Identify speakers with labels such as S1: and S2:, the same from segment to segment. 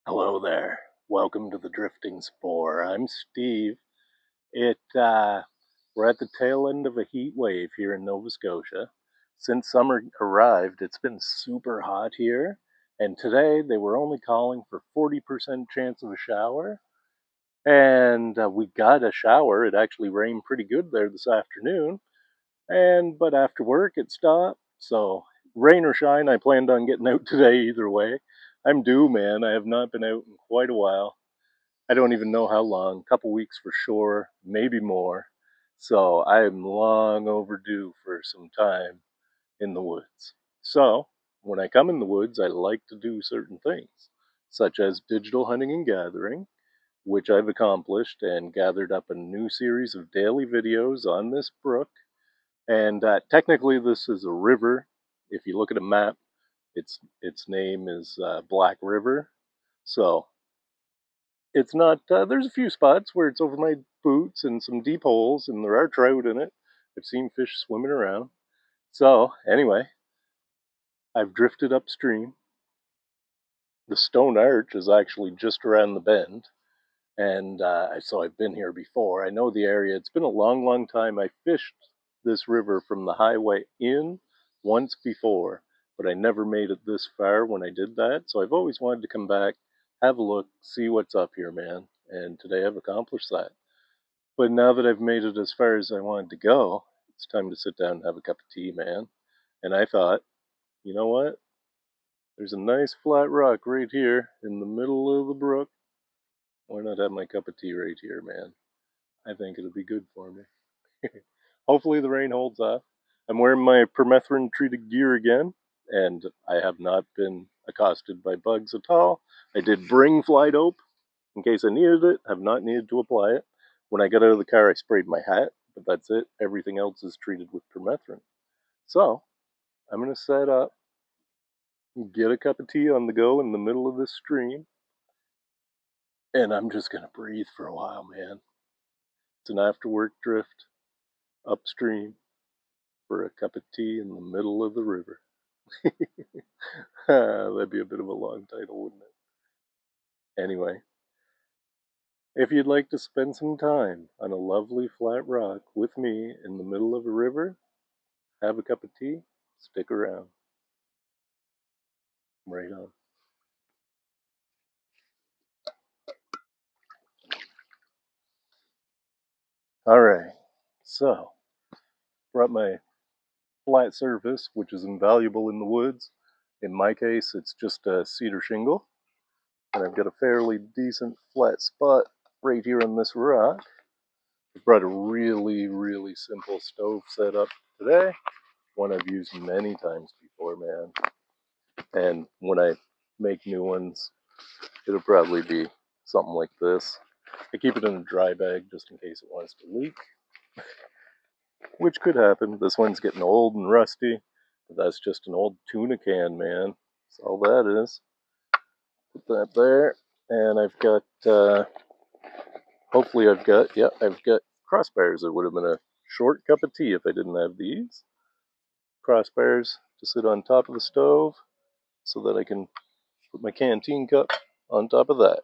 S1: Hello there. Welcome to the Drifting Spore. I'm Steve. We're at the tail end of a heat wave here in Nova Scotia. Since summer arrived, it's been super hot here, and today they were only calling for 40% chance of a shower. And we got a shower. It actually rained pretty good there this afternoon. But after work it stopped. So rain or shine, I planned on getting out today either way. I'm due, man. I have not been out in quite a while. I don't even know how long, a couple weeks for sure, maybe more. So I am long overdue for some time in the woods. So when I come in the woods, I like to do certain things, such as digital hunting and gathering, which I've accomplished and gathered up a new series of daily videos on this brook. And technically, this is a river. If you look at a map, its name is Black River. So it's not. There's a few spots where it's over my boots and some deep holes, and there are trout in it. I've seen fish swimming around. So anyway, I've drifted upstream. The stone arch is actually just around the bend, and so I've been here before. I know the area. It's been a long, long time. I fished this river from the highway in once before, but I never made it this far when I did that. So I've always wanted to come back, have a look, see what's up here, man. And today I've accomplished that. But now that I've made it as far as I wanted to go, it's time to sit down and have a cup of tea, man. And I thought, you know what? There's a nice flat rock right here in the middle of the brook. Why not have my cup of tea right here, man? I think it'll be good for me. Hopefully the rain holds off. I'm wearing my permethrin treated gear again, and I have not been accosted by bugs at all. I did bring fly dope in case I needed it. Have not needed to apply it. When I got out of the car, I sprayed my hat, but that's it. Everything else is treated with permethrin. So I'm gonna set up, get a cup of tea on the go in the middle of this stream, and I'm just gonna breathe for a while, man. It's an after work drift upstream for a cup of tea in the middle of the river. That'd be a bit of a long title, wouldn't it? Anyway, if you'd like to spend some time on a lovely flat rock with me in the middle of a river, have a cup of tea, stick around. Right on. All right, so brought my flat surface, which is invaluable in the woods. In my case, it's just a cedar shingle, and I've got a fairly decent flat spot right here on this rock. I brought a really, really simple stove setup today, one I've used many times before, man. And when I make new ones, it'll probably be something like this. I keep it in a dry bag just in case it wants to leak, which could happen. This one's getting old and rusty, but that's just an old tuna can, man. That's all that is. Put that there, and I've got, hopefully I've got crossbars. It would have been a short cup of tea if I didn't have these. Crossbars to sit on top of the stove so that I can put my canteen cup on top of that.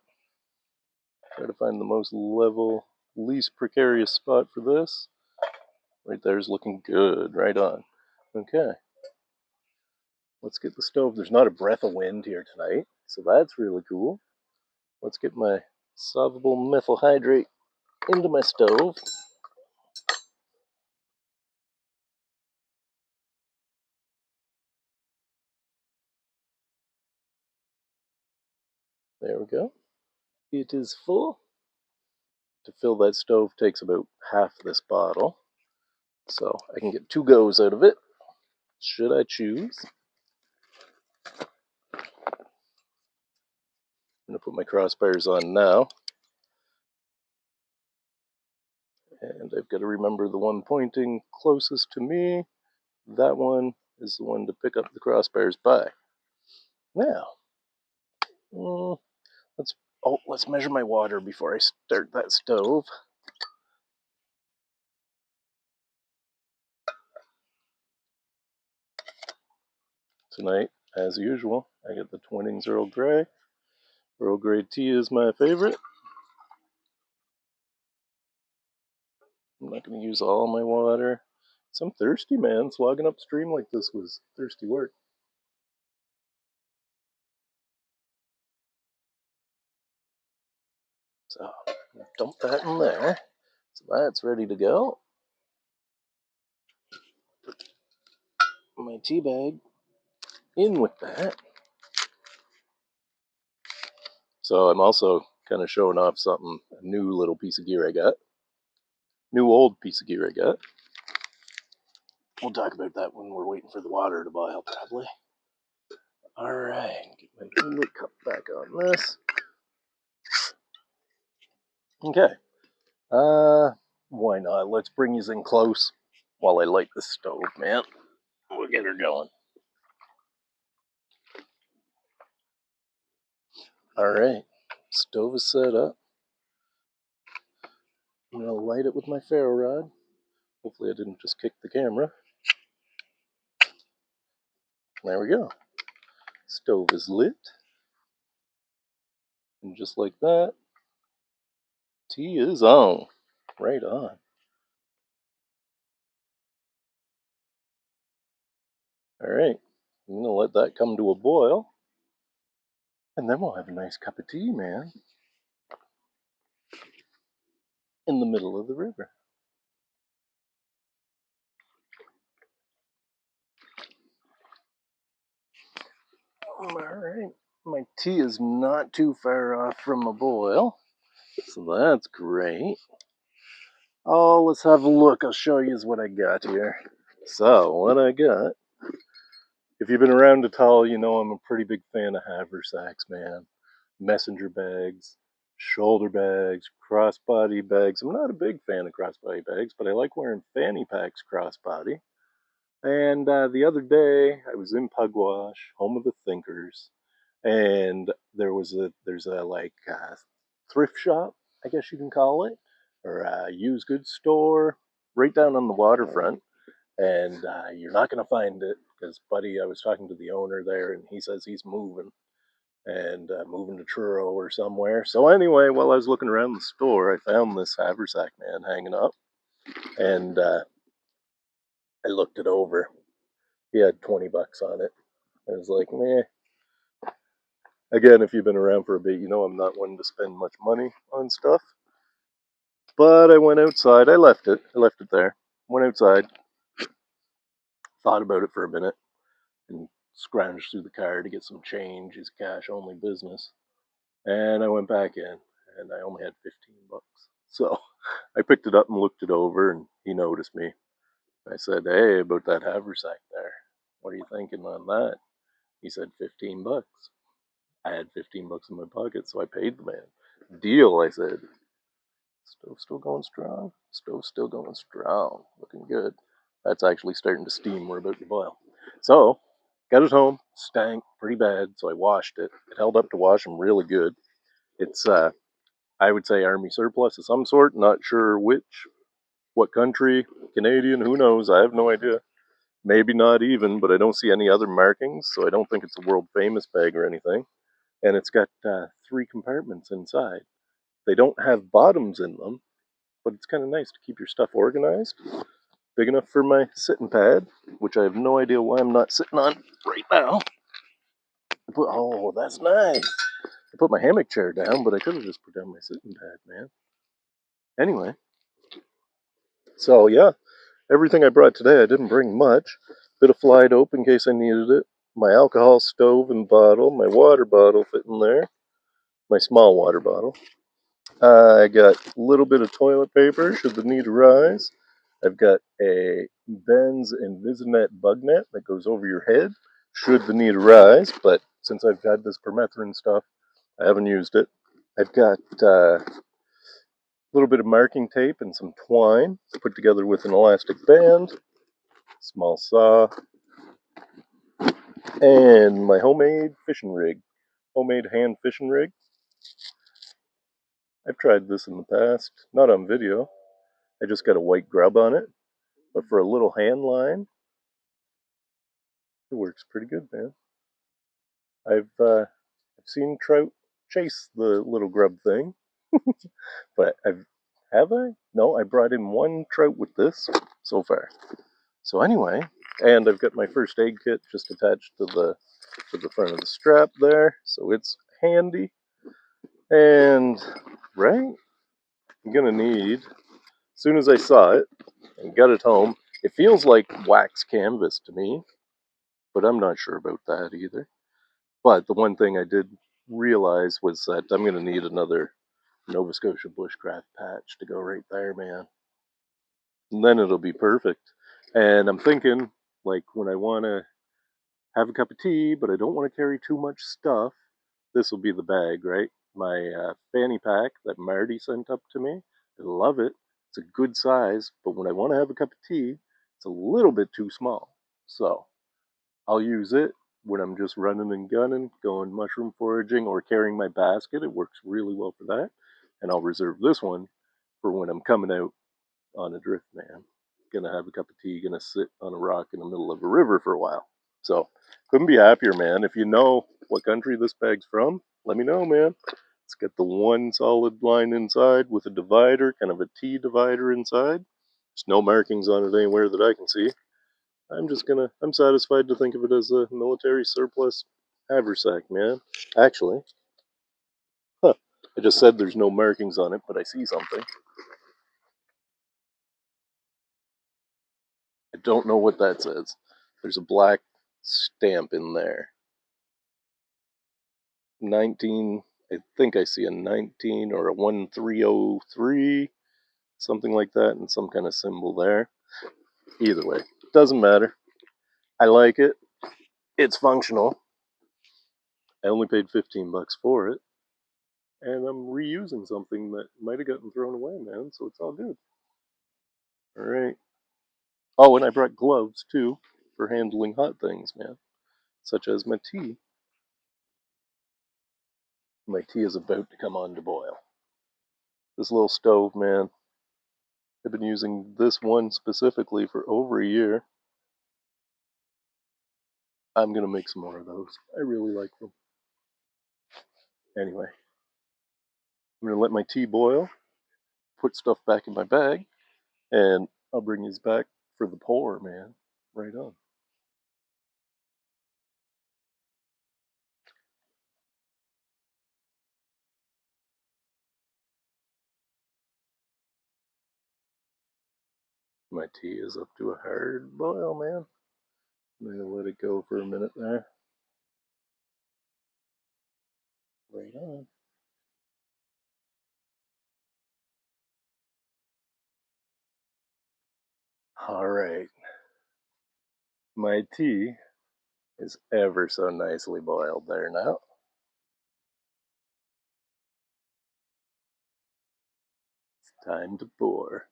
S1: Try to find the most level, least precarious spot for this. Right there's looking good. Right on. Okay. Let's get the stove. There's not a breath of wind here tonight, so that's really cool. Let's get my solvable methyl hydrate into my stove. There we go. It is full. To fill that stove takes about half this bottle, so I can get 2 goes out of it, should I choose. I'm going to put my crossbars on now, and I've got to remember the one pointing closest to me. That one is the one to pick up the crossbars by. Now, let's measure my water before I start that stove. Tonight, as usual, I get the Twinings Earl Grey Earl Grey tea is my favorite. I'm not going to use all my water. So I'm thirsty, man. Slogging upstream like this was thirsty work. So dump that in there. So that's ready to go. My tea bag in with that. So I'm also kind of showing off something, a new little piece of gear I got. New old piece of gear I got. We'll talk about that when we're waiting for the water to boil, probably. Alright, get my inlet cup back on this. Okay. Why not? Let's bring you in close while I light the stove, man. We'll get her going. Alright, stove is set up. I'm gonna light it with my ferro rod. Hopefully I didn't just kick the camera. There we go. Stove is lit. And just like that, tea is on. Right on. Alright, I'm gonna let that come to a boil. And then we'll have a nice cup of tea, man. In the middle of the river. Alright, my tea is not too far off from a boil. So that's great. Oh, let's have a look. I'll show you what I got here. So, what I got, if you've been around at all, you know I'm a pretty big fan of haversacks, man. Messenger bags, shoulder bags, crossbody bags. I'm not a big fan of crossbody bags, but I like wearing fanny packs crossbody. And the other day, I was in Pugwash, home of the Thinkers, and there's a thrift shop, I guess you can call it, or a used goods store, right down on the waterfront. And you're not going to find it because, buddy, I was talking to the owner there, and he says he's moving and moving to Truro or somewhere. So anyway, while I was looking around the store, I found this haversack, man, hanging up, and I looked it over. He had $20 on it. I was like, meh. Again, if you've been around for a bit, you know I'm not one to spend much money on stuff. But I went outside. I left it. I left it there. Went outside. Thought about it for a minute and scrounged through the car to get some change. It's cash only business. And I went back in and I only had $15. So I picked it up and looked it over and he noticed me. I said, hey, about that haversack there. What are you thinking on that? He said $15. I had $15 in my pocket, so I paid the man. Deal, I said. Stove's still going strong. Stove's still going strong. Looking good. That's actually starting to steam. We're about to boil. So, got it home. Stank pretty bad, so I washed it. It held up to wash them really good. It's, I would say, Army surplus of some sort. Not sure which. What country? Canadian? Who knows? I have no idea. Maybe not even, but I don't see any other markings, so I don't think it's a world famous bag or anything. And it's got 3 compartments inside. They don't have bottoms in them, but it's kind of nice to keep your stuff organized. Big enough for my sitting pad, which I have no idea why I'm not sitting on right now. Oh, that's nice. I put my hammock chair down, but I could have just put down my sitting pad, man. Anyway, so yeah, everything I brought today, I didn't bring much. Bit of fly dope in case I needed it. My alcohol stove and bottle, my water bottle fit in there, my small water bottle. I got a little bit of toilet paper should the need arise. I've got a Ben's Invisinet bug net that goes over your head should the need arise, but since I've had this permethrin stuff, I haven't used it. I've got a little bit of marking tape and some twine put together with an elastic band, small saw, and my homemade fishing rig, homemade hand fishing rig. I've tried this in the past, not on video. I just got a white grub on it, but for a little hand line, it works pretty good, man. I've seen trout chase the little grub thing. But have I? No, I brought in one trout with this so far. So anyway, and I've got my first aid kit just attached to the front of the strap there, so it's handy. And right, I'm gonna need, as soon as I saw it and got it home, it feels like wax canvas to me, but I'm not sure about that either. But the one thing I did realize was that I'm gonna need another Nova Scotia bushcraft patch to go right there, man. And then it'll be perfect. And I'm thinking, like, when I want to have a cup of tea, but I don't want to carry too much stuff, this will be the bag, right? My fanny pack that Marty sent up to me. I love it. It's a good size, but when I want to have a cup of tea, it's a little bit too small. So I'll use it when I'm just running and gunning, going mushroom foraging, or carrying my basket. It works really well for that. And I'll reserve this one for when I'm coming out on a drift, man. Gonna have a cup of tea, gonna sit on a rock in the middle of a river for a while. So, couldn't be happier, man. If you know what country this bag's from, let me know, man. It's got the one solid line inside with a divider, kind of a T divider inside. There's no markings on it anywhere that I can see. I'm satisfied to think of it as a military surplus haversack, man. Actually, huh, I just said there's no markings on it, but I see something. I don't know what that says. There's a black stamp in there. 19, I think I see a 19 or a 1303, something like that, and some kind of symbol there. Either way, doesn't matter. I like it. It's functional. I only paid 15 bucks for it, and I'm reusing something that might have gotten thrown away, man, so it's all good. All right. Oh, and I brought gloves too for handling hot things, man, such as my tea. My tea is about to come on to boil. This little stove, man, I've been using this one specifically for over a year. I'm gonna make some more of those. I really like them. Anyway, I'm gonna let my tea boil, put stuff back in my bag, and I'll bring these back for the pour, man. Right on. My tea is up to a hard boil, man. I'm gonna let it go for a minute there. Right on. All right. My tea is ever so nicely boiled there now. It's time to pour.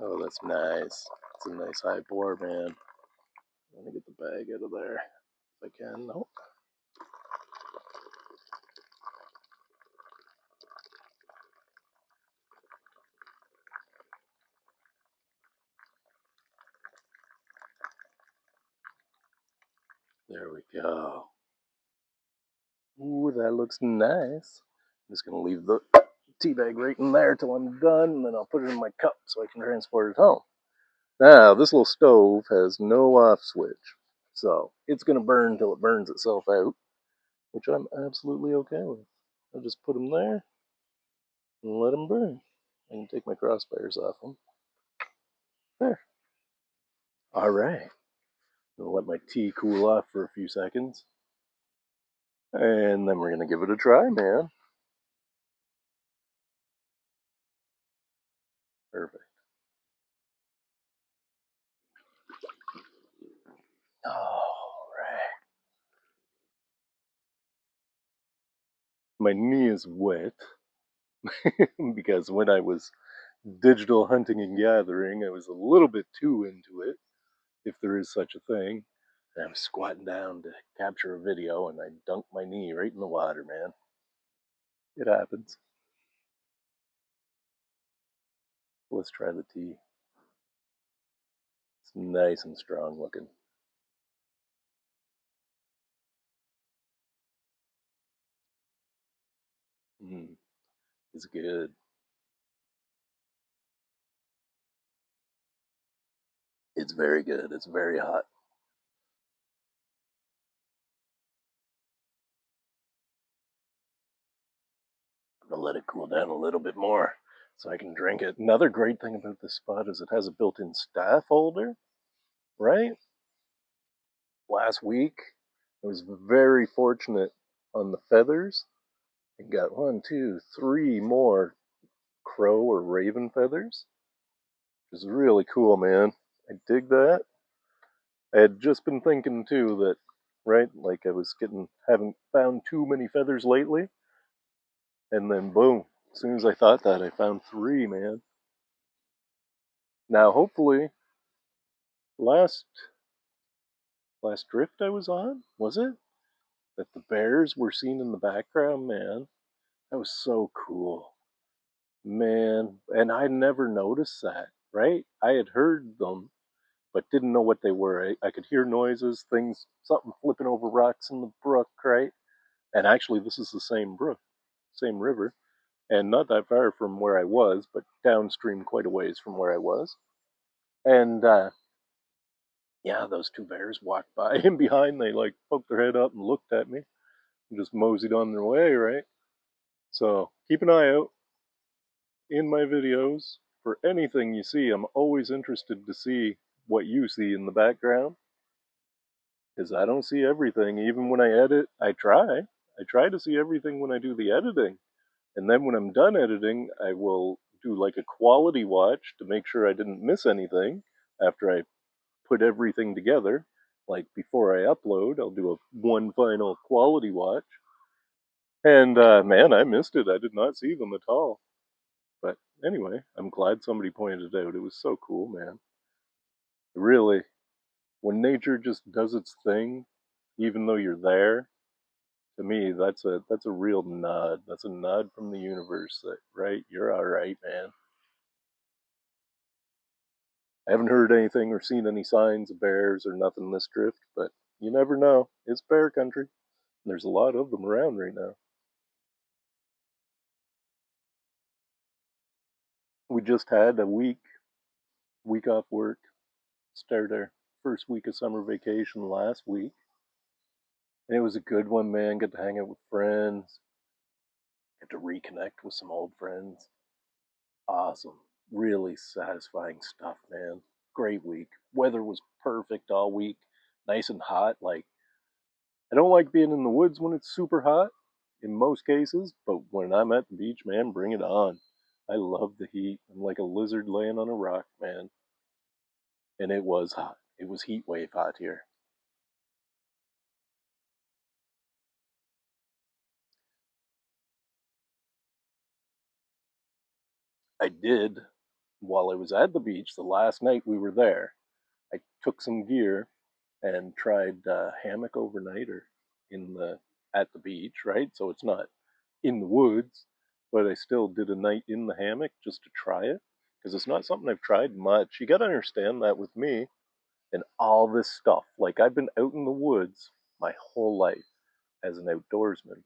S1: Oh, that's nice. It's a nice high pour, man. Let me get the bag out of there if I can. Nope. There we go. Ooh, that looks nice. I'm just gonna leave the tea bag right in there till I'm done, and then I'll put it in my cup so I can transport it home. Now, this little stove has no off switch, so it's gonna burn till it burns itself out, which I'm absolutely okay with. I'll just put them there and let them burn. I can take my crossbars off them. There. All right. I'll let my tea cool off for a few seconds, and then we're gonna give it a try, man. Perfect. All right. My knee is wet because when I was digital hunting and gathering, I was a little bit too into it, if there is such a thing. And I was squatting down to capture a video, and I dunked my knee right in the water, man. It happens. Let's try the tea. It's nice and strong looking. Mm, it's good. It's very good. It's very hot. I'm gonna let it cool down a little bit more so I can drink it. Another great thing about this spot is it has a built-in staff holder, right? Last week, I was very fortunate on the feathers and got one, two, three more crow or raven feathers, which is really cool, man. I dig that. I had just been thinking too that, right, like I was haven't found too many feathers lately, and then boom, as soon as I thought that, I found three, man. Now, hopefully, last last drift I was on, was it? That the bears were seen in the background, man. That was so cool. Man, and I never noticed that, right? I had heard them, but didn't know what they were. I could hear noises, things, something flipping over rocks in the brook, right? And actually, this is the same brook, same river, and not that far from where I was, but downstream quite a ways from where I was. And yeah, those two bears walked by, and behind they like poked their head up and looked at me and just moseyed on their way, right? So keep an eye out in my videos for anything you see. I'm always interested to see what you see in the background because I don't see everything. Even when I edit, I try. I try to see everything when I do the editing. And then when I'm done editing, I will do like a quality watch to make sure I didn't miss anything after I put everything together. Like before I upload, I'll do a one final quality watch. And man, I missed it. I did not see them at all. But anyway, I'm glad somebody pointed it out. It was so cool, man. Really, when nature just does its thing, even though you're there, to me, that's a real nod. That's a nod from the universe that, right, you're all right, man. I haven't heard anything or seen any signs of bears or nothing this drift, but you never know. It's bear country. There's a lot of them around right now. We just had a week off work. Started our first week of summer vacation last week, and it was a good one, man. Get to hang out with friends, get to reconnect with some old friends. Awesome, really satisfying stuff, man. Great week. Weather was perfect all week, nice and hot. Like I don't like being in the woods when it's super hot in most cases, but when I'm at the beach, man, bring it on. I love the heat. I'm like a lizard laying on a rock, man. And it was hot. It was heat wave hot here. I did while I was at the beach the last night we were there. I took some gear and tried hammock overnighter in the at the beach, right? So it's not in the woods, but I still did a night in the hammock just to try it because it's not something I've tried much. You got to understand that with me and all this stuff. Like I've been out in the woods my whole life as an outdoorsman,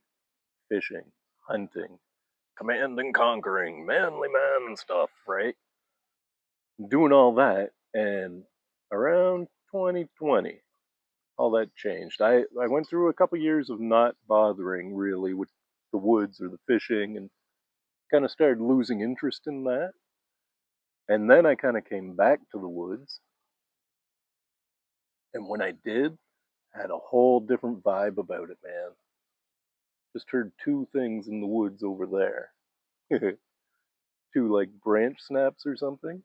S1: fishing, hunting, command and conquering, manly man and stuff, right? Doing all that, and around 2020, all that changed. I went through a couple years of not bothering really with the woods or the fishing and kind of started losing interest in that. And then I kind of came back to the woods. And when I did, I had a whole different vibe about it, man. Just heard two things in the woods over there. Two like branch snaps or something.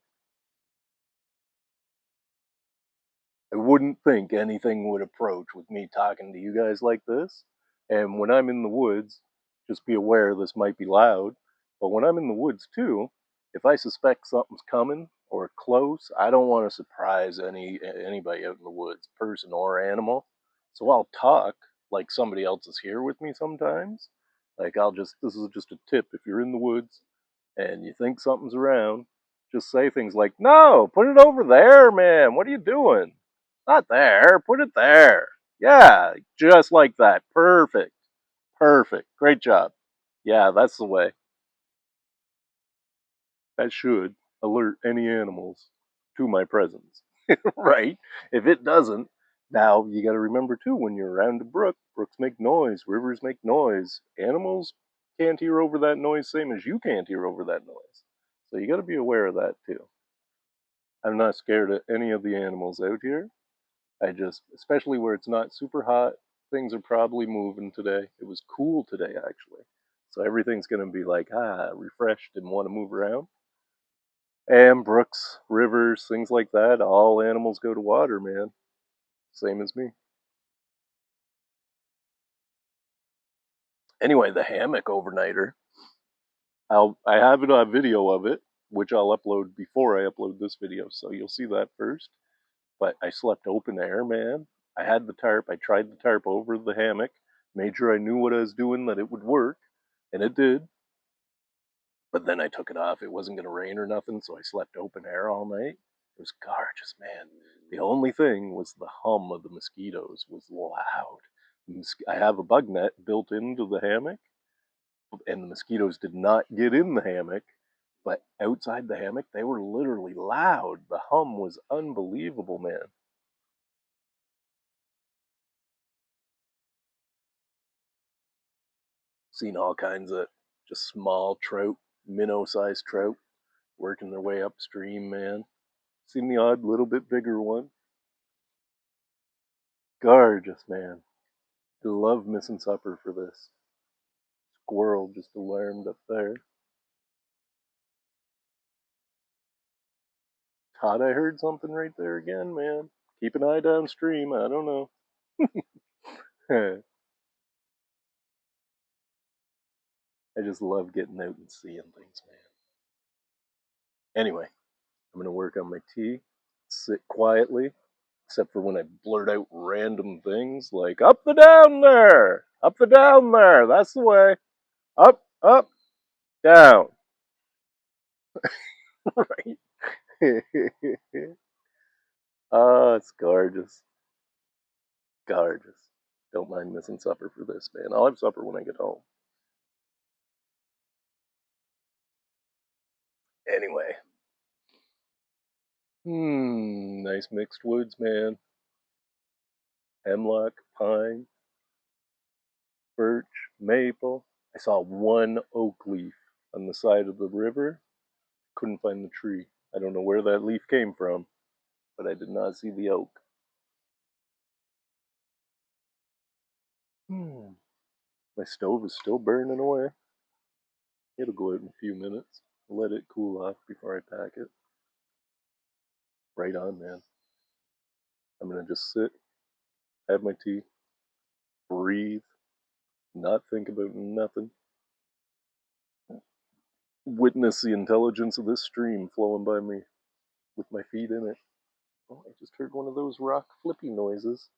S1: I wouldn't think anything would approach with me talking to you guys like this. And when I'm in the woods, just be aware this might be loud. But when I'm in the woods too, if I suspect something's coming or close, I don't want to surprise anybody out in the woods, person or animal. So I'll talk like somebody else is here with me sometimes. Like this is just a tip. If you're in the woods and you think something's around, just say things like, "No, put it over there, man. What are you doing? Not there. Put it there." Yeah, just like that. Perfect. Perfect. Great job. Yeah, that's the way. That should alert any animals to my presence. Right? If it doesn't, now you got to remember too when you're around a brook, brooks make noise, rivers make noise. Animals can't hear over that noise, same as you can't hear over that noise. So you got to be aware of that too. I'm not scared of any of the animals out here. I just, especially where it's not super hot, things are probably moving today. It was cool today, actually. So everything's going to be like, refreshed and want to move around. And brooks, rivers, things like that, all animals go to water, man. Same as me. Anyway, the hammock overnighter. I have it a video of it, which I'll upload before I upload this video, so you'll see that first. But I slept open air, man. I had the tarp. I tried the tarp over the hammock, made sure I knew what I was doing, that it would work, and it did. But then I took it off. It wasn't going to rain or nothing, so I slept open air all night. It was gorgeous, man. The only thing was the hum of the mosquitoes was loud. I have a bug net built into the hammock, and the mosquitoes did not get in the hammock, but outside the hammock, they were literally loud. The hum was unbelievable, man. Seen all kinds of just small trout, minnow-sized trout, working their way upstream, man. Seen the odd little bit bigger one. Gorgeous, man. I love missing supper for this. Squirrel just alarmed up there. Thought I heard something right there again, man. Keep an eye downstream. I don't know. I just love getting out and seeing things, man. Anyway, I'm going to work on my tea, sit quietly, except for when I blurt out random things like, up the down there! Up the down there! That's the way! Up, up, down! Right? Oh, it's gorgeous. Gorgeous. Don't mind missing supper for this, man. I'll have supper when I get home. Anyway. Nice mixed woods, man. Hemlock, pine, birch, maple. I saw one oak leaf on the side of the river. Couldn't find the tree. I don't know where that leaf came from, but I did not see the oak. Hmm. My stove is still burning away. It'll go out in a few minutes. Let it cool off before I pack it. Right on, man. I'm gonna just sit, have my tea, breathe, not think about nothing. Witness the intelligence of this stream flowing by me with my feet in it. Oh, I just heard one of those rock flippy noises.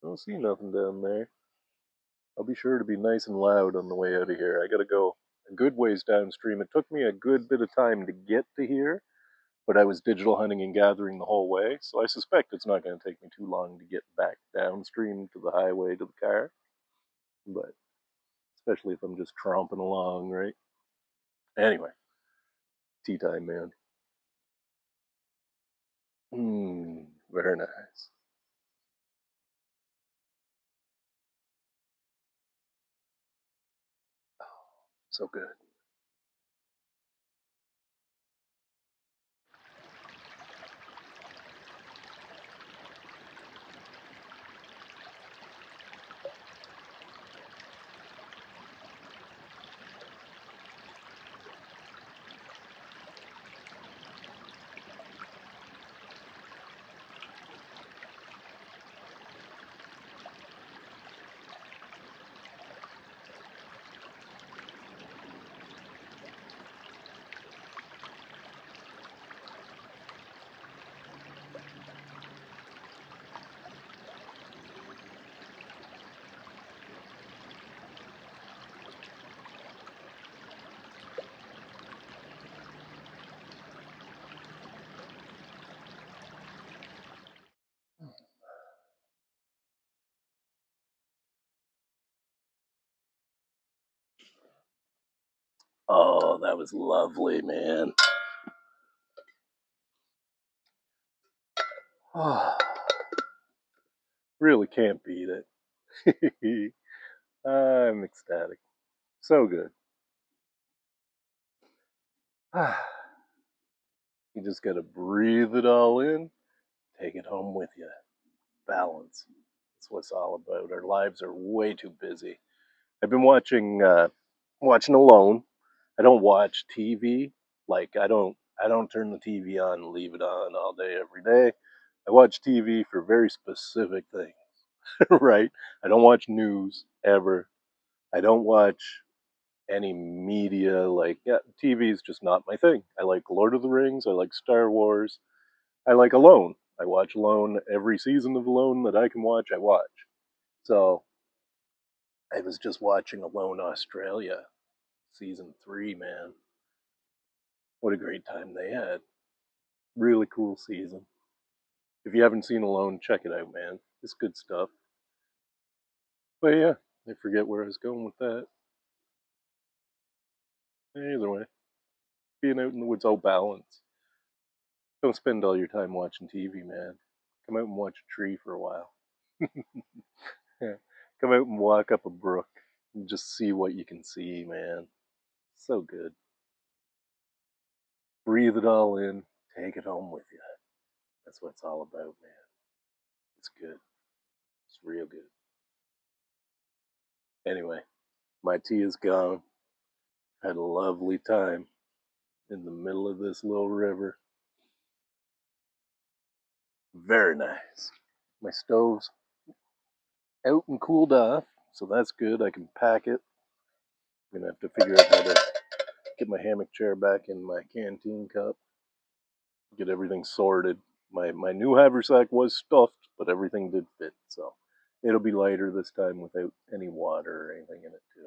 S1: I don't see nothing down there. I'll be sure to be nice and loud on the way out of here. I gotta go a good ways downstream. It took me a good bit of time to get to here, but I was digital hunting and gathering the whole way, so I suspect it's not going to take me too long to get back downstream to the highway to the car. But especially if I'm just tromping along, right? Anyway, tea time, man. Very nice. So good. Oh, that was lovely, man. Oh, really can't beat it. I'm ecstatic. So good. You just gotta breathe it all in, take it home with you. Balance. That's what it's all about. Our lives are way too busy. I've been watching Alone. I don't watch TV. Like I don't turn the TV on and leave it on all day every day. I watch TV for very specific things, right? I don't watch news ever. I don't watch any media. Like, yeah, TV is just not my thing. I like Lord of the Rings. I like Star Wars. I like Alone. I watch Alone every season of Alone that I can watch. I watch. So I was just watching Alone Australia season 3. Man, what a great time they had. Really cool season. If you haven't seen Alone, check it out, man. It's good stuff. But yeah, I forget where I was going with that. Either way, being out in the woods, oh, balance. Don't spend all your time watching TV, man. Come out and watch a tree for a while. Yeah. Come out and walk up a brook and just see what you can see, man. So good. Breathe it all in, take it home with you. That's what it's all about, man. It's good. It's real good. Anyway, my tea is gone. Had a lovely time in the middle of this little river. Very nice. My stove's out and cooled off, so that's good. I can pack it. I'm gonna have to figure out how to get my hammock chair back in my canteen cup. Get everything sorted. My new haversack was stuffed, but everything did fit, so it'll be lighter this time without any water or anything in it too.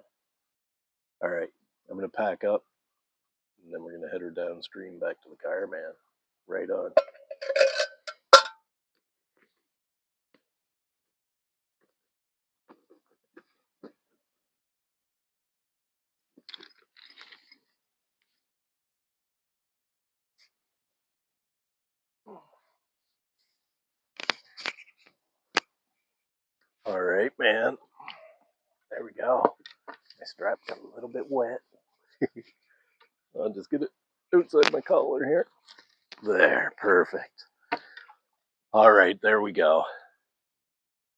S1: All right, I'm gonna pack up, and then we're gonna head her downstream back to the car, man. Right on. All right, man. There we go. My strap got a little bit wet. I'll just get it outside my collar here. There, perfect. All right, there we go.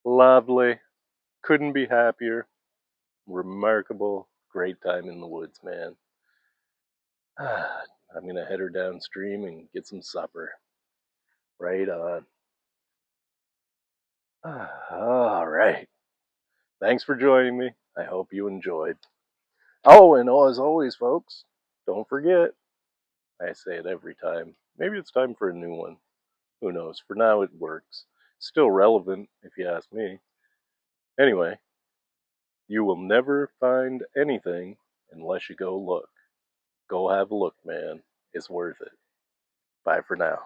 S1: Lovely. Couldn't be happier. Remarkable. Great time in the woods, man. I'm gonna head her downstream and get some supper. Right on. All right. Thanks for joining me. I hope you enjoyed. Oh, and as always, folks, don't forget. I say it every time. Maybe it's time for a new one. Who knows? For now, it works. Still relevant, if you ask me. Anyway, you will never find anything unless you go look. Go have a look, man. It's worth it. Bye for now.